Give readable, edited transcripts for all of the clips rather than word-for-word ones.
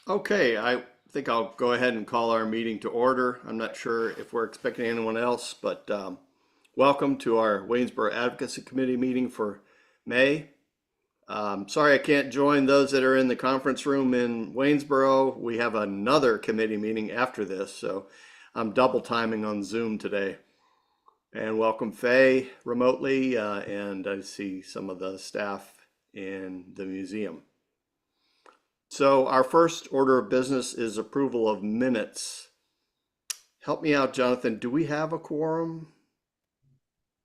Okay, I think I'll go ahead and call our meeting to order. I'm not sure if we're expecting anyone else, but welcome to our Waynesboro Advocacy Committee meeting for May. Sorry I can't join those that are in the conference room in Waynesboro. We have another committee meeting after this, so I'm double timing on Zoom today. And welcome Faye remotely, and I see some of the staff in the museum. So our first order of business is approval of minutes. Help me out, Jonathan. Do we have a quorum?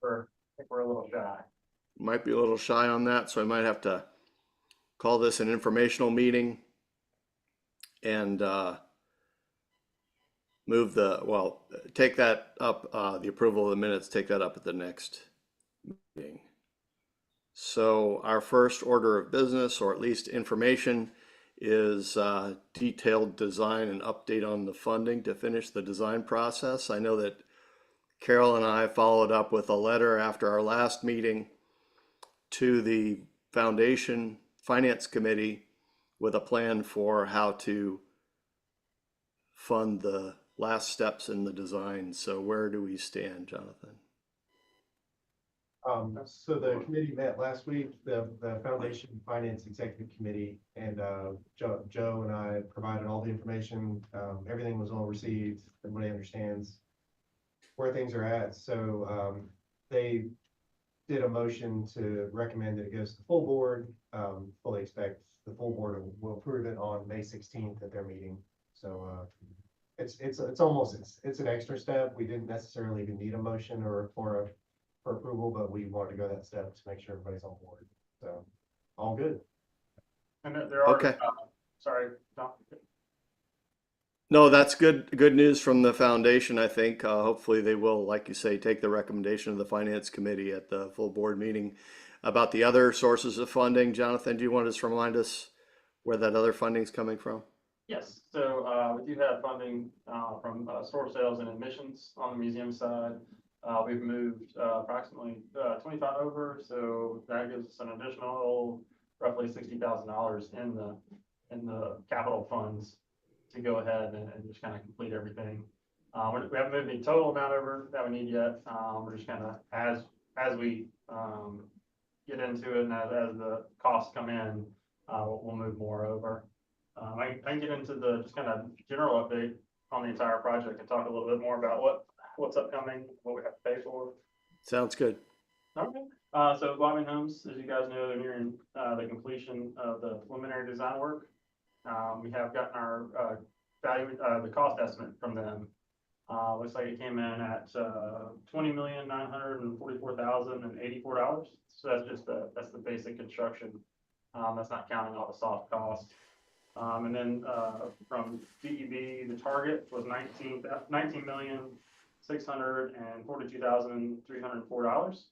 I think we're a little shy. Might be a little shy on that, so I might have to call this an informational meeting and take that up, the approval of the minutes, take that up at the next meeting. So our first order of business, or at least information, is detailed design and update on the funding to finish the design process. I know that Carol and I followed up with a letter after our last meeting to the Foundation Finance Committee with a plan for how to fund the last steps in the design. So where do we stand, Jonathan? So the committee met last week, the Foundation Finance Executive Committee, and Joe and I provided all the information. Everything was all received. Everybody understands where things are at. So they did a motion to recommend that it goes to the full board. Fully expect the full board will approve it on May 16th at their meeting. So it's almost it's an extra step. We didn't necessarily even need a motion or for approval, but we wanted to go that step to make sure everybody's on board. So all good. And there are, Okay. sorry, Don. No, that's good news from the foundation, I think. Hopefully they will, like you say, take the recommendation of the finance committee at the full board meeting. About the other sources of funding, Jonathan, do you want to just remind us where that other funding is coming from? Yes, so we do have funding from store sales and admissions on the museum side. We've moved approximately 25 over, so that gives us an additional roughly $60,000 in the capital funds to go ahead and just kind of complete everything. We haven't moved the total amount over that we need yet. We're just kind of as we get into it and as the costs come in, we'll move more over. I can get into the just kind of general update on the entire project and talk a little bit more about what's upcoming, what we have to pay for. Sounds good. Okay. So Wyman Homes, as you guys know, they're nearing the completion of the preliminary design work. We have gotten our the cost estimate from them. Looks like it came in at $20,944,084. So that's just that's the basic construction. That's not counting all the soft costs. And then from DEB, the target was $19,642,304.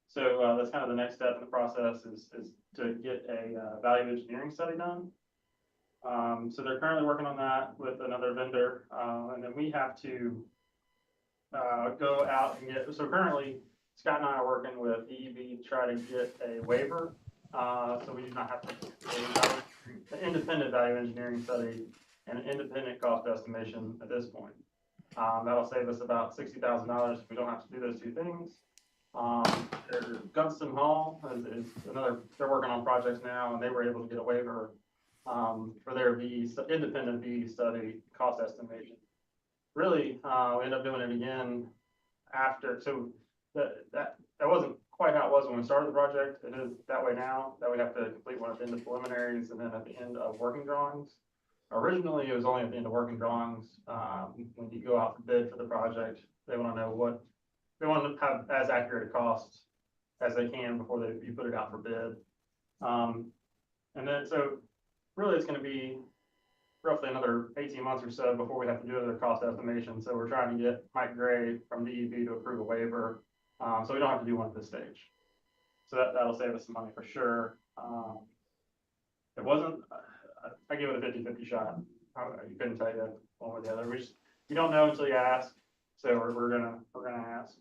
So that's kind of the next step in the process is to get a value engineering study done. So they're currently working on that with another vendor, and then we have to go out and get. So currently, Scott and I are working with DEB to try to get a waiver, so we do not have to an independent value engineering study and an independent cost estimation at this point. That'll save us about $60,000 if we don't have to do those two things. Gunston Hall is another. They're working on projects now, and they were able to get a waiver for their independent VE study cost estimation. Really, we end up doing it again after. So that wasn't quite how it was when we started the project. It is that way now, that we have to complete one at the end of preliminaries and then at the end of working drawings. Originally, it was only at the end of working drawings. When you go out for bid for the project, they want to know they want to have as accurate a cost as they can before you put it out for bid. And then, so really it's going to be roughly another 18 months or so before we have to do another cost estimation. So we're trying to get Mike Gray from DEP to approve a waiver. So we don't have to do one at this stage. So that'll save us some money for sure. It wasn't, I give it a 50-50 shot. You couldn't tell you one or the other. You don't know until you ask. So we're gonna ask.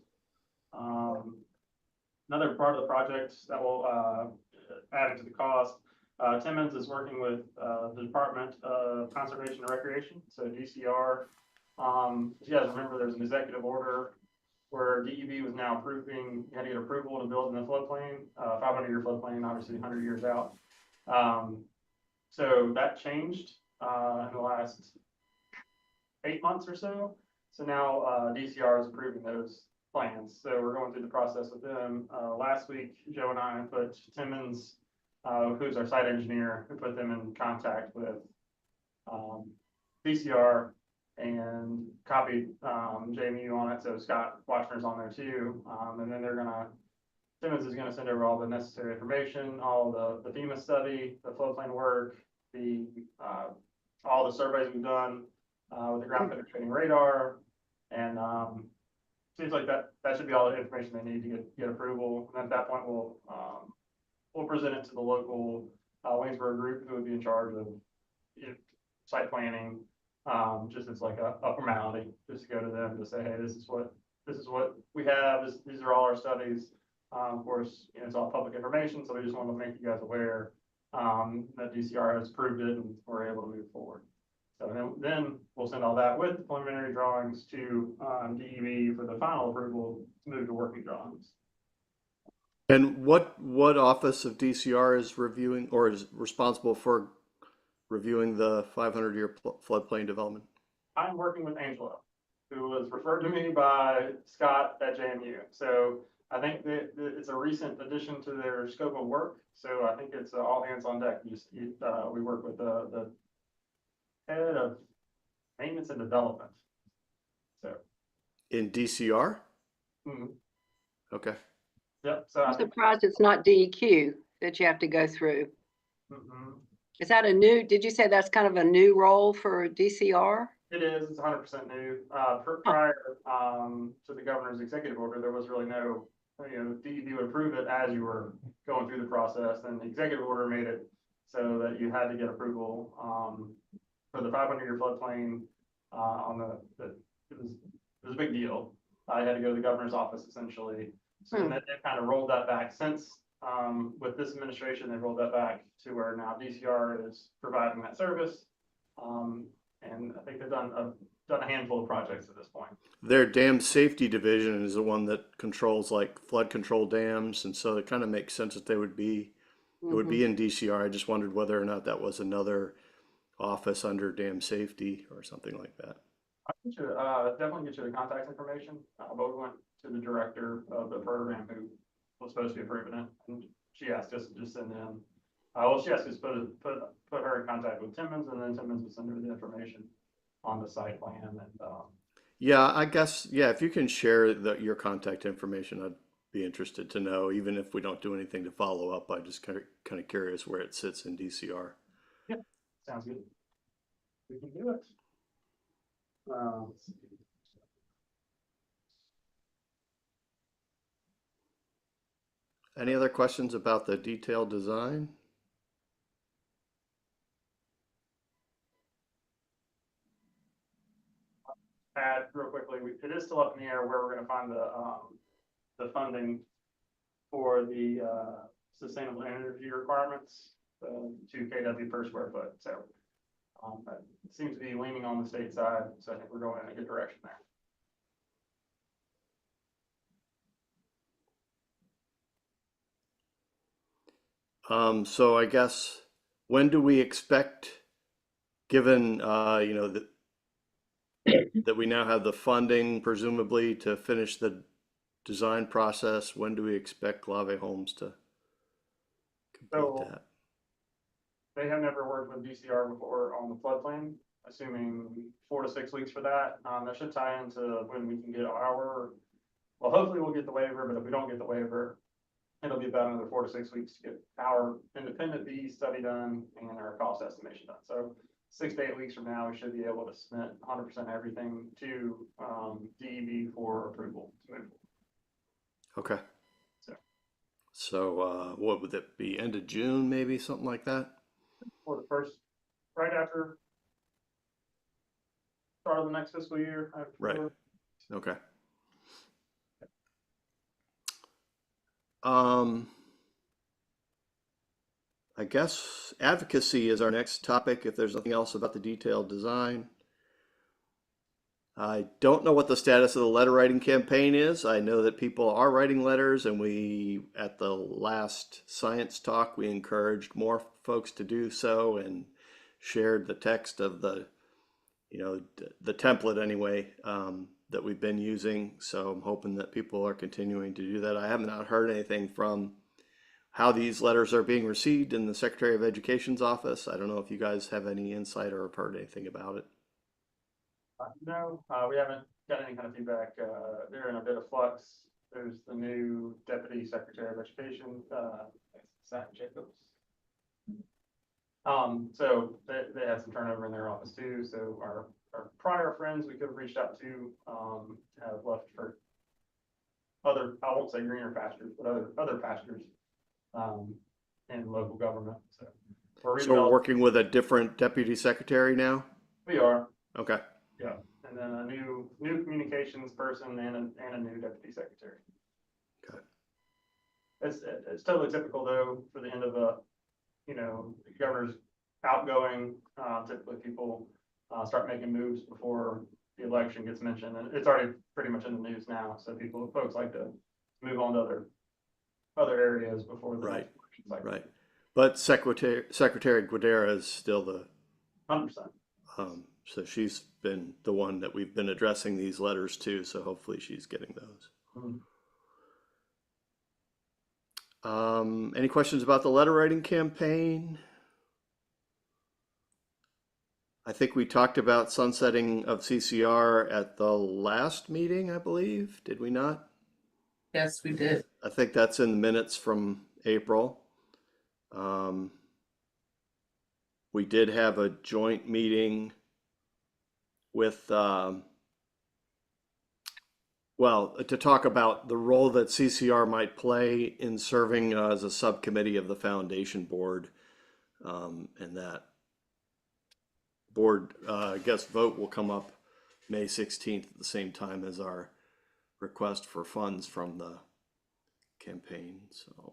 Another part of the project that will add to the cost Timmons is working with, the Department of Conservation and Recreation, so DCR. If you guys remember, there's an executive order where DEB was now approving, you had to get approval to build in the floodplain, 500-year floodplain, obviously 100 years out. So that changed, in the last 8 months or so. So now, DCR is approving those plans. So we're going through the process with them. Last week, Joe and I put Timmons, who's our site engineer, who put them in contact with, DCR and copied, JMU on it. So Scott Watchner's on there too. And then Timmons is gonna send over all the necessary information, all the FEMA study, the floodplain work, all the surveys we've done, with the ground penetrating radar. And, seems like that should be all the information they need to get approval. And at that point, we'll present it to the local, Waynesboro group, who would be in charge of, site planning. Just as like a formality, just to go to them to say, hey, this is what we have, these are all our studies. Of course, it's all public information, so we just want to make you guys aware, that DCR has approved it and we're able to move forward. So then we'll send all that with the preliminary drawings to, DEB for the final approval to move to working drawings. And what office of DCR is reviewing or is responsible for reviewing the 500-year floodplain development? I'm working with Angelo, who was referred to me by Scott at JMU. So I think that it's a recent addition to their scope of work. So I think it's all hands on deck. We work with the head of maintenance and development. So. In DCR? Mhm. Okay. Yep. So I'm surprised it's not DEQ that you have to go through. Mhm. Is that did you say that's kind of a new role for DCR? It is, it's 100% new. Prior, to the governor's executive order, there was really no, DEP would approve it as you were going through the process, and the executive order made it so that you had to get approval, for the 500-year floodplain, it was a big deal. I had to go to the governor's office essentially. So then they kind of rolled that back since, with this administration, they rolled that back to where now DCR is providing that service. And I think they've done a handful of projects at this point. Their dam safety division is the one that controls like flood control dams, and so it kind of makes sense that it would be in DCR. I just wondered whether or not that was another office under dam safety or something like that. I can definitely get you the contact information, but we went to the director of the program who was supposed to be approving it, and she asked us to just send in. She asked us to put her in contact with Timmons, and then Timmons would send her the information on the site plan. And yeah, I guess if you can share your contact information, I'd be interested to know. Even if we don't do anything to follow up, I'm just kind of curious where it sits in DCR. Yeah, sounds good. We can do it. Let's see. Any other questions about the detailed design? Add real quickly, it is still up in the air where we're going to find the funding for the sustainable energy requirements, 2 kW per square foot. So it seems to be leaning on the state side. So I think we're going in a good direction there. So I guess when do we expect, given that we now have the funding presumably to finish the design process, when do we expect Lave Homes to complete that? They have never worked with DCR before on the floodplain, assuming 4 to 6 weeks for that. That should tie into when we can get hopefully we'll get the waiver, but if we don't get the waiver, it'll be about another 4 to 6 weeks to get our independent BE study done and our cost estimation done. So 6 to 8 weeks from now, we should be able to submit 100% everything to DEB for approval to move. Okay. So what would that be? End of June, maybe something like that? For the first, right after start of the next fiscal year. Right. Okay. I guess advocacy is our next topic, if there's nothing else about the detailed design. I don't know what the status of the letter writing campaign is. I know that people are writing letters, and we, at the last science talk, we encouraged more folks to do so and shared the text of the, the template anyway, that we've been using. So I'm hoping that people are continuing to do that. I have not heard anything from how these letters are being received in the Secretary of Education's office. I don't know if you guys have any insight or have heard anything about it. No, we haven't got any kind of feedback. They're in a bit of flux. There's the new Deputy Secretary of Education, Zach Jacobs. So they had some turnover in their office too. So our prior friends we could have reached out to, have left for other, I won't say greener pastures, but other pastures, in local government. So So we're working with a different deputy secretary now? we are. Okay. Yeah, and then a new communications person and a new deputy secretary. Okay. It's totally typical though for the end of a, governor's outgoing. Typically people start making moves before the election gets mentioned, and it's already pretty much in the news now. So folks like to move on to other areas before the next election cycle. Right. But Secretary Guadera is still the 100%. So she's been the one that we've been addressing these letters to, so hopefully she's getting those. Mm-hmm. Any questions about the letter writing campaign? I think we talked about sunsetting of CCR at the last meeting, I believe. Did we not? Yes, we did. I think that's in the minutes from April. We did have a joint meeting with, to talk about the role that CCR might play in serving as a subcommittee of the foundation board. And that board, I guess, vote will come up May 16th at the same time as our request for funds from the campaign. So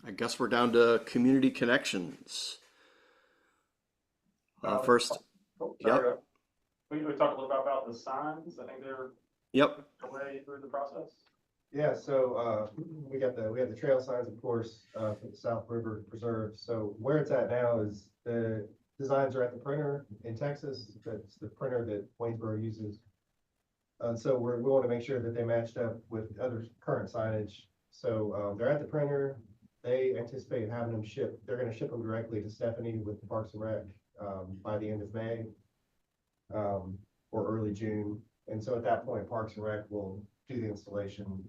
I guess we're down to community connections. First, Yep. We talked a little bit about the signs. I think they're yep. way through the process. Yeah, so we have the trail signs, of course, for the South River Preserve. So where it's at now is the designs are at the printer in Texas. That's the printer that Waynesboro uses. And so we want to make sure that they matched up with other current signage. So they're at the printer. They anticipate having them shipped. They're going to ship them directly to Stephanie with the Parks and Rec by the end of May or early June. And so at that point, Parks and Rec will do the installation.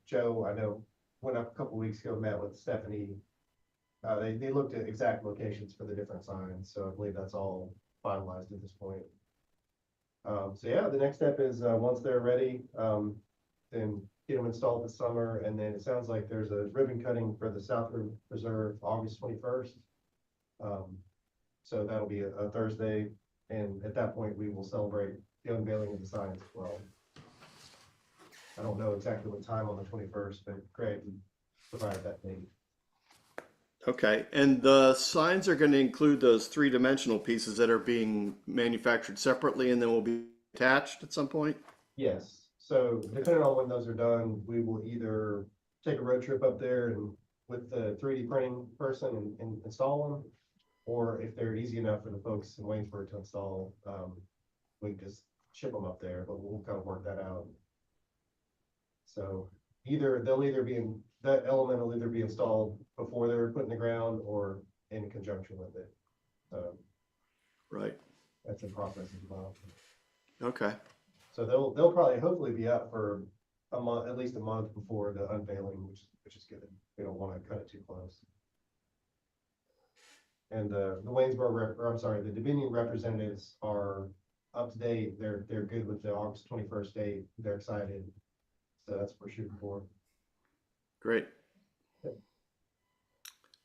Joe, I know, went up a couple weeks ago, met with Stephanie. They looked at exact locations for the different signs. So I believe that's all finalized at this point. So yeah, the next step is once they're ready, then get them installed this summer. And then it sounds like there's a ribbon cutting for the South River Preserve August 21st. So that'll be a Thursday. And at that point, we will celebrate the unveiling of the signs as well. I don't know exactly what time on the 21st, but Craig provided that date. Okay, and the signs are going to include those three-dimensional pieces that are being manufactured separately and then will be attached at some point? Yes. So depending on when those are done, we will either take a road trip up there and with the 3D printing person and install them, or if they're easy enough for the folks in Waynesboro to install, we can just ship them up there, but we'll kind of work that out. So that element will either be installed before they're put in the ground or in conjunction with it. Right. That's in process as well. Okay. So they'll probably hopefully be up for a month, at least a month before the unveiling, which is good. We don't want to cut it too close. And the the Dominion representatives are up to date. They're good with the August 21st date. They're excited. So that's what we're shooting for. Great.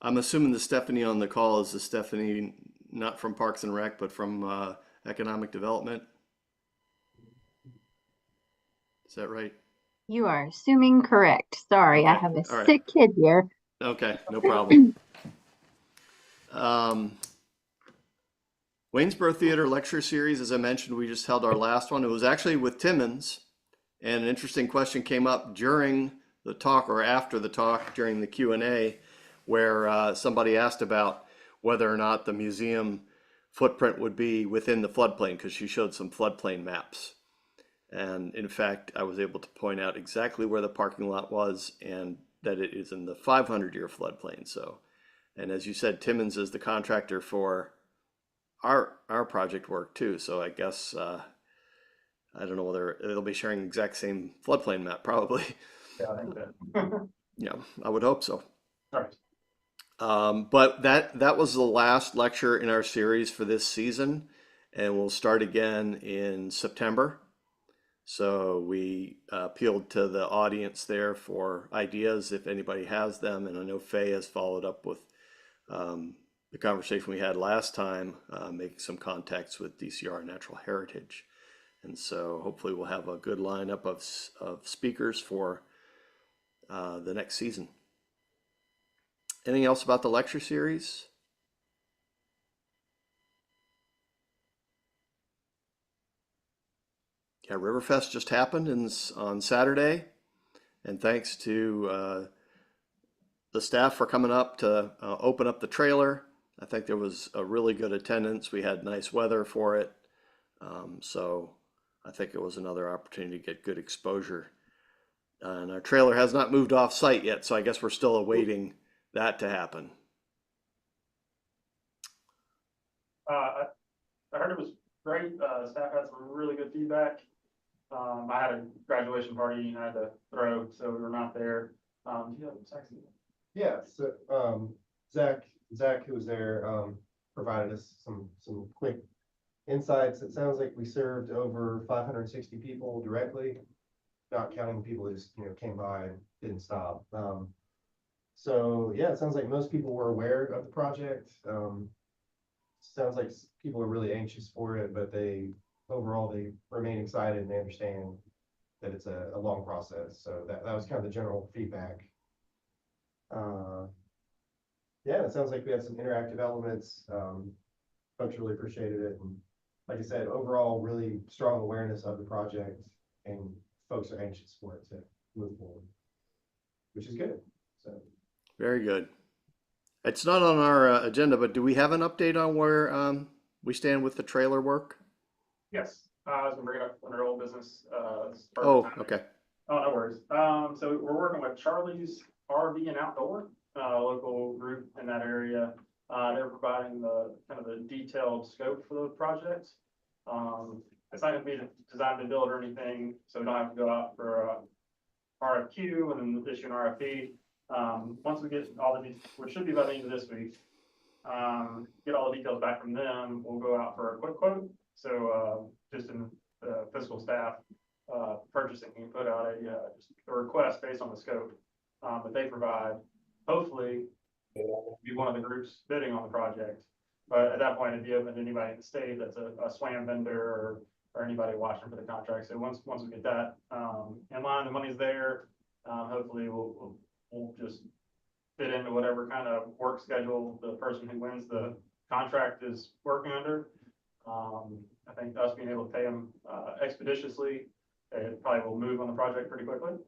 I'm assuming the Stephanie on the call is the Stephanie not from Parks and Rec, but from Economic Development. Is that right? You are assuming correct. Sorry, I Okay. have a All right. sick kid here. Okay, no problem. Waynesboro Theater Lecture Series, as I mentioned, we just held our last one. It was actually with Timmons, and an interesting question came up during the talk or after the talk during the Q&A, where somebody asked about whether or not the museum footprint would be within the floodplain, because she showed some floodplain maps. And in fact, I was able to point out exactly where the parking lot was and that it is in the 500-year floodplain. So, and as you said, Timmons is the contractor for our project work too. So I guess I don't know whether they'll be sharing the exact same floodplain map, probably. Yeah, I think that. Yeah, I would hope so. Right. But that was the last lecture in our series for this season, and we'll start again in September. So we appealed to the audience there for ideas if anybody has them, and I know Faye has followed up with the conversation we had last time, making some contacts with DCR Natural Heritage. And so hopefully we'll have a good lineup of speakers for the next season. Anything else about the lecture series? Yeah, Riverfest just happened on Saturday, and thanks to the staff for coming up to open up the trailer. I think there was a really good attendance. We had nice weather for it. So I think it was another opportunity to get good exposure. And our trailer has not moved off site yet, so I guess we're still awaiting that to happen. I heard it was great. Staff had some really good feedback. I had a graduation party I had to throw, so we were not there. Do you have Zach's email? Yeah, so, Zach, who was there, provided us some quick insights. It sounds like we served over 560 people directly, not counting people who just, came by and didn't stop. So yeah, it sounds like most people were aware of the project. Sounds like people are really anxious for it, but overall they remain excited and they understand that it's a long process. So that was kind of the general feedback. Yeah, it sounds like we had some interactive elements. Folks really appreciated it. And like I said, overall, really strong awareness of the project, and folks are anxious for it to move forward, which is good. So Very good. It's not on our agenda, but do we have an update on where we stand with the trailer work? Yes, I was gonna bring it up under old business. It's perfect Oh, timing. okay. Oh, no worries. So we're working with Charlie's RV and Outdoor, local group in that area. They're providing the kind of the detailed scope for the project. It's not gonna be designed to build or anything, so we don't have to go out for RFQ and then issue an RFP. Once we get all the, which should be by the end of this week, get all the details back from them, we'll go out for a quick quote. So just in fiscal staff purchasing, you put out just a request based on the scope that they provide. Hopefully, be one of the groups bidding on the project. But at that point, it'd be open to anybody in the state that's a SWAM vendor or anybody watching for the contract. So once we get that in line, the money's there. Hopefully, we'll just fit into whatever kind of work schedule the person who wins the contract is working under. I think us being able to pay them expeditiously, it probably will move on the project pretty quickly.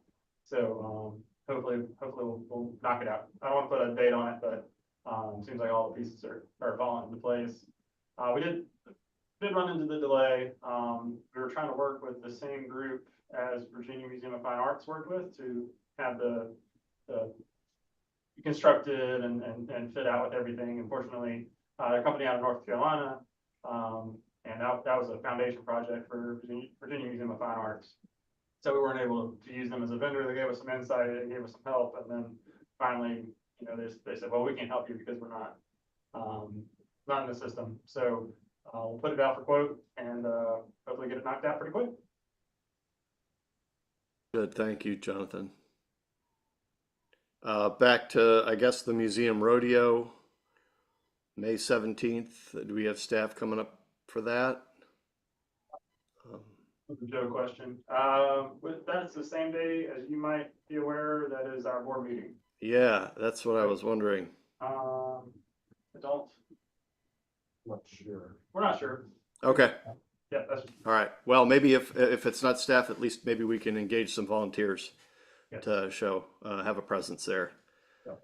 So hopefully we'll knock it out. I don't want to put a date on it, but it seems like all the pieces are falling into place. We did run into the delay. We were trying to work with the same group as Virginia Museum of Fine Arts worked with to have the constructed and fit out with everything. Unfortunately, a company out of North Carolina, and that was a foundation project for Virginia Museum of Fine Arts. So we weren't able to use them as a vendor. They gave us some insight, they gave us some help, and then finally, they said, well, we can't help you because we're not in the system. So we'll put it out for quote and hopefully get it knocked out pretty quick. Good, thank you, Jonathan. Back to, I guess, the museum rodeo, May 17th. Do we have staff coming up for that? Joe question. That's the same day, as you might be aware, that is our board meeting. Yeah, that's what I was wondering. I don't, Not sure. we're not sure. Okay, Yeah, that's, all right. Well, maybe if it's not staff, at least maybe we can engage some volunteers yes. to show, have a presence there.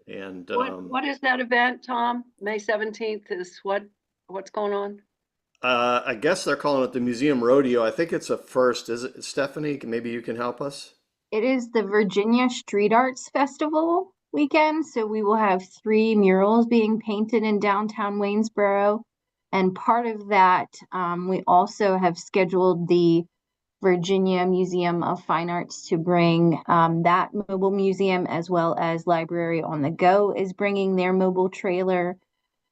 And What is that event, Tom? May 17th is what's going on? I guess they're calling it the Museum Rodeo. I think it's a first. Is it, Stephanie? Maybe you can help us? It is the Virginia Street Arts Festival weekend, so we will have 3 murals being painted in downtown Waynesboro. And part of that, we also have scheduled the Virginia Museum of Fine Arts to bring that mobile museum, as well as Library on the Go is bringing their mobile trailer.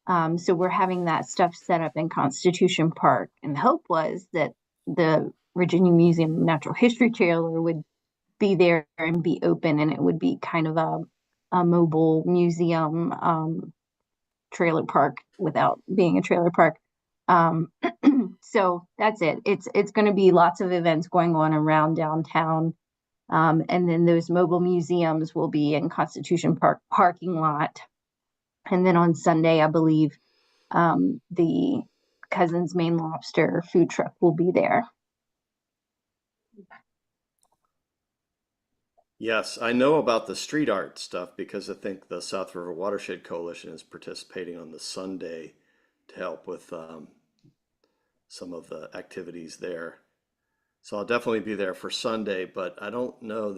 So we're having that stuff set up in Constitution Park. And the hope was that the Virginia Museum of Natural History trailer would be there and be open, and it would be kind of a mobile museum trailer park without being a trailer park. So that's it. It's going to be lots of events going on around downtown. And then those mobile museums will be in Constitution Park parking lot. And then on Sunday, I believe the Cousins Maine Lobster food truck will be there. Yes, I know about the street art stuff because I think the South River Watershed Coalition is participating on the Sunday to help with some of the activities there. So I'll definitely be there for Sunday, but I don't know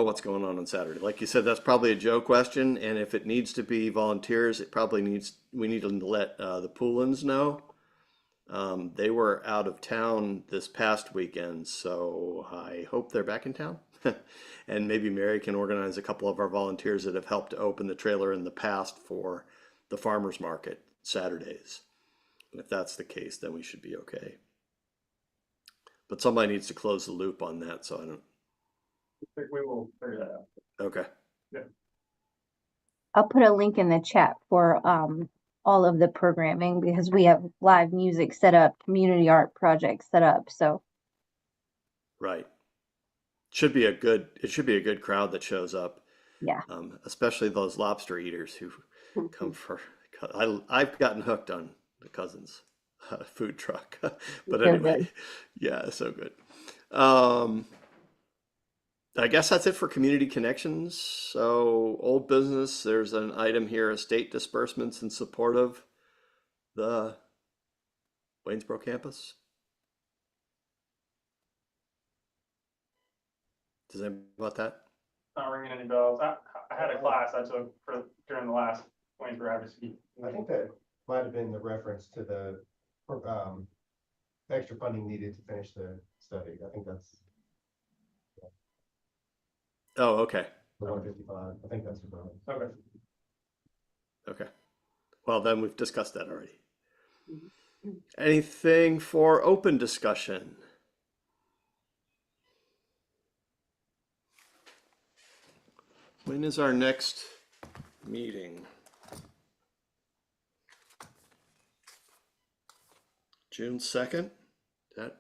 what's going on Saturday. Like you said, that's probably a Joe question, and if it needs to be volunteers, we need to let the Poolins know. They were out of town this past weekend, so I hope they're back in town. And maybe Mary can organize a couple of our volunteers that have helped to open the trailer in the past for the farmers market Saturdays. And if that's the case, then we should be okay. But somebody needs to close the loop on that, so I don't. I think we will figure that out. Okay. I'll put a link in the chat for all of the programming, because we have live music set up, community art projects set up. So Right. It should be a good crowd that shows up. yeah. Especially those lobster eaters who come for. I've gotten hooked on the Cousins food truck, but So anyway, good. yeah, so good. I guess that's it for community connections. So old business, there's an item here, estate disbursements in support of the Waynesboro campus. Does anybody know about that? Not ringing any bells. I had a class I took during the last Waynesboro Advocacy. I think that might have been the reference to the extra funding needed to finish the study. I think that's Oh, okay. the 155. I think that's what it was. Okay. Okay. Well, then we've discussed that already. Anything for open discussion? When is our next meeting? June 2nd? That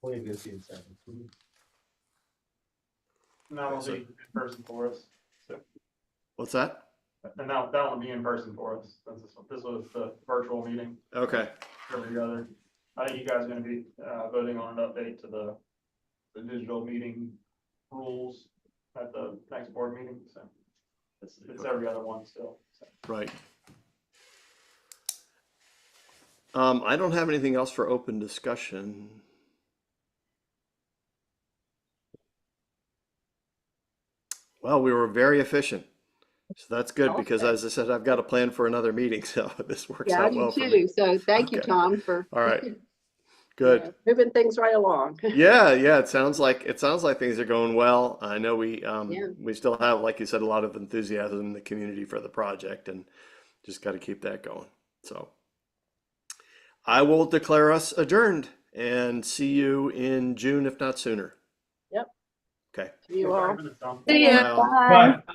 Only a good seat seven. And that will be in person for us. So, What's that? and that will be in person for us. This was the virtual meeting. Okay. Every other. I think you guys are going to be voting on an update to the digital meeting rules at the next board meeting. So it's every other one still. So. Right. I don't have anything else for open discussion. Well, we were very efficient. So that's good because, as I said, I've got a plan for another meeting, so this works Yeah, I out do well for me. too. So thank you, Okay. Tom, for All right. Good. moving things right along. Yeah, it sounds like things are going well. I know we Yeah. we still have, like you said, a lot of enthusiasm in the community for the project, and just got to keep that going. So I will declare us adjourned and see you in June, if not sooner. Yep. Okay. You all. Tom. See ya. Bye all. Bye. Bye.